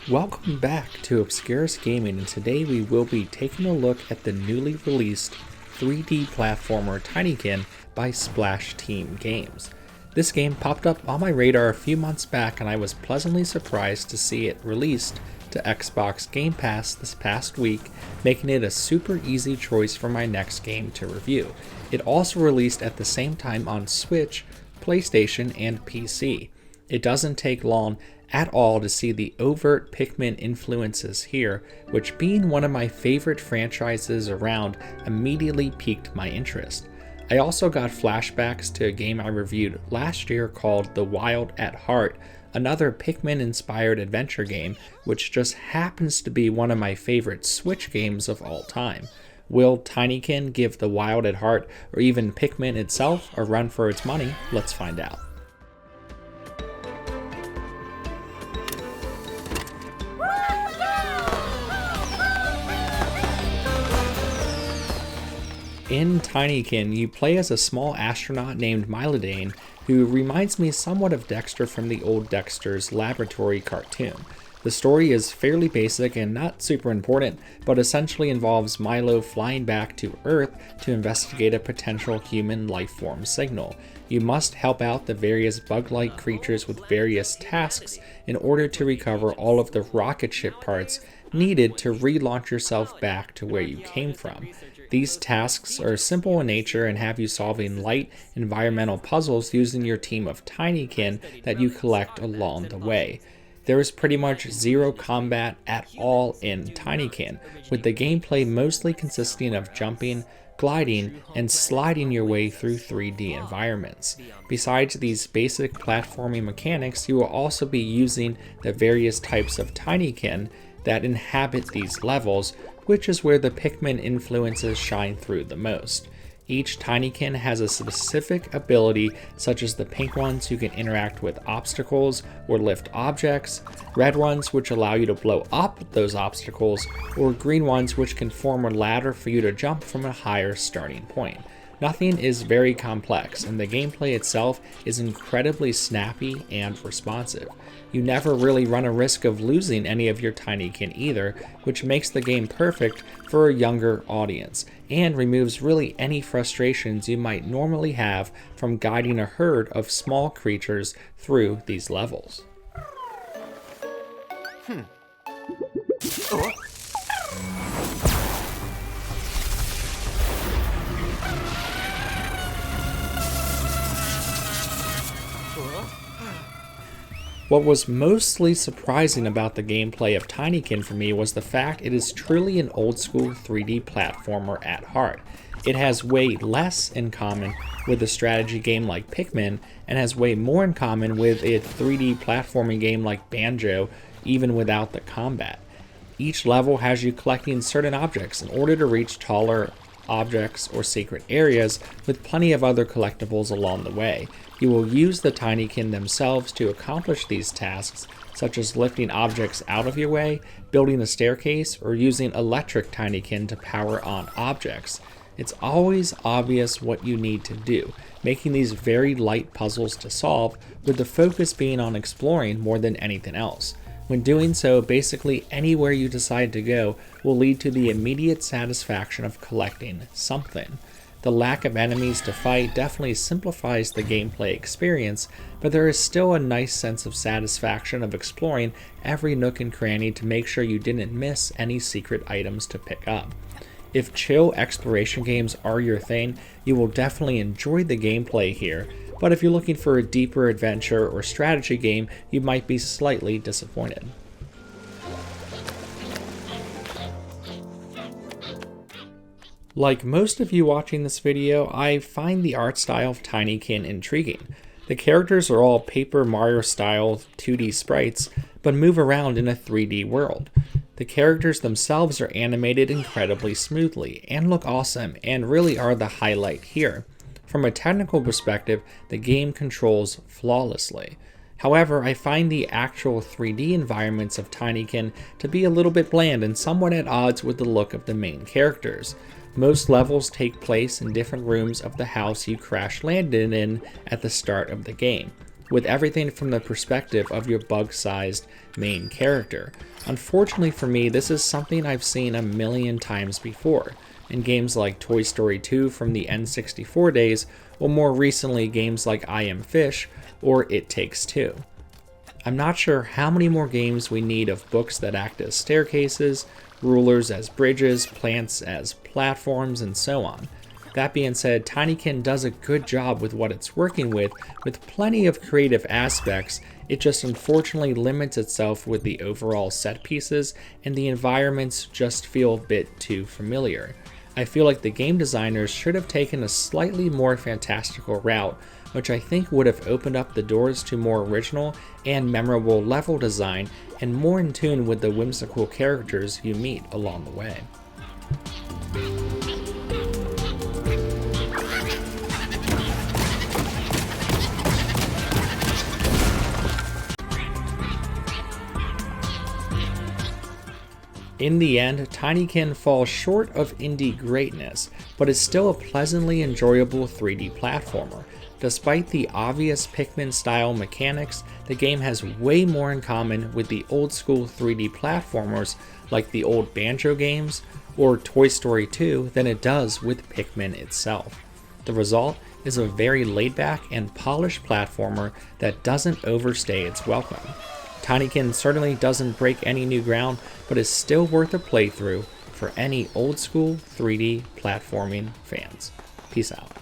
Welcome back to Obscurus Gaming, and today we will be taking a look at the newly released 3D platformer Tinykin by Splash Team Games. This game popped up on my radar a few months back, and I was pleasantly surprised to see it released to Xbox Game Pass this past week, making it a super easy choice for my next game to review. It also released at the same time on Switch, PlayStation, and PC. It doesn't take long at all to see the overt Pikmin influences here, which, being one of my favorite franchises around, immediately piqued my interest. I also got flashbacks to a game I reviewed last year called The Wild at Heart, another Pikmin-inspired adventure game, which just happens to be one of my favorite Switch games of all time. Will Tinykin give The Wild at Heart, or even Pikmin itself, a run for its money? Let's find out. In Tinykin, you play as a small astronaut named Mylodane, who reminds me somewhat of Dexter from the old Dexter's Laboratory cartoon. The story is fairly basic and not super important, but essentially involves Milo flying back to Earth to investigate a potential human life form signal. You must help out the various bug-like creatures with various tasks in order to recover all of the rocket ship parts needed to relaunch yourself back to where you came from. These tasks are simple in nature and have you solving light environmental puzzles using your team of Tinykin that you collect along the way. There is pretty much zero combat at all in Tinykin, with the gameplay mostly consisting of jumping, gliding, and sliding your way through 3D environments. Besides these basic platforming mechanics, you will also be using the various types of Tinykin that inhabit these levels, which is where the Pikmin influences shine through the most. Each Tinykin has a specific ability, such as the pink ones who can interact with obstacles or lift objects, red ones which allow you to blow up those obstacles, or green ones which can form a ladder for you to jump from a higher starting point. Nothing is very complex, and the gameplay itself is incredibly snappy and responsive. You never really run a risk of losing any of your Tinykin either, which makes the game perfect for a younger audience, and removes really any frustrations you might normally have from guiding a herd of small creatures through these levels. What was mostly surprising about the gameplay of Tinykin for me was the fact it is truly an old school 3D platformer at heart. It has way less in common with a strategy game like Pikmin, and has way more in common with a 3D platforming game like Banjo, even without the combat. Each level has you collecting certain objects in order to reach taller objects or secret areas, with plenty of other collectibles along the way. You will use the Tinykin themselves to accomplish these tasks, such as lifting objects out of your way, building a staircase, or using electric Tinykin to power on objects. It's always obvious what you need to do, making these very light puzzles to solve, with the focus being on exploring more than anything else. When doing so, basically anywhere you decide to go will lead to the immediate satisfaction of collecting something. The lack of enemies to fight definitely simplifies the gameplay experience, but there is still a nice sense of satisfaction of exploring every nook and cranny to make sure you didn't miss any secret items to pick up. If chill exploration games are your thing, you will definitely enjoy the gameplay here, but if you're looking for a deeper adventure or strategy game, you might be slightly disappointed. Like most of you watching this video, I find the art style of Tinykin intriguing. The characters are all Paper Mario style 2D sprites, but move around in a 3D world. The characters themselves are animated incredibly smoothly and look awesome, and really are the highlight here. From a technical perspective, the game controls flawlessly. However, I find the actual 3D environments of Tinykin to be a little bit bland and somewhat at odds with the look of the main characters. Most levels take place in different rooms of the house you crash landed in at the start of the game. with everything from the perspective of your bug-sized main character. Unfortunately for me, this is something I've seen a million times before, in games like Toy Story 2 from the N64 days, or more recently games like I Am Fish or It Takes Two. I'm not sure how many more games we need of books that act as staircases, rulers as bridges, plants as platforms, and so on. That being said, Tinykin does a good job with what it's working with plenty of creative aspects. It just unfortunately limits itself with the overall set pieces, and the environments just feel a bit too familiar. I feel like the game designers should have taken a slightly more fantastical route, which I think would have opened up the doors to more original and memorable level design and more in tune with the whimsical characters you meet along the way. In the end, Tinykin falls short of indie greatness, but is still a pleasantly enjoyable 3D platformer. Despite the obvious Pikmin-style mechanics, the game has way more in common with the old-school 3D platformers like the old Banjo games or Toy Story 2 than it does with Pikmin itself. The result is a very laid-back and polished platformer that doesn't overstay its welcome. Tinykin certainly doesn't break any new ground, but is still worth a playthrough for any old-school 3D platforming fans. Peace out.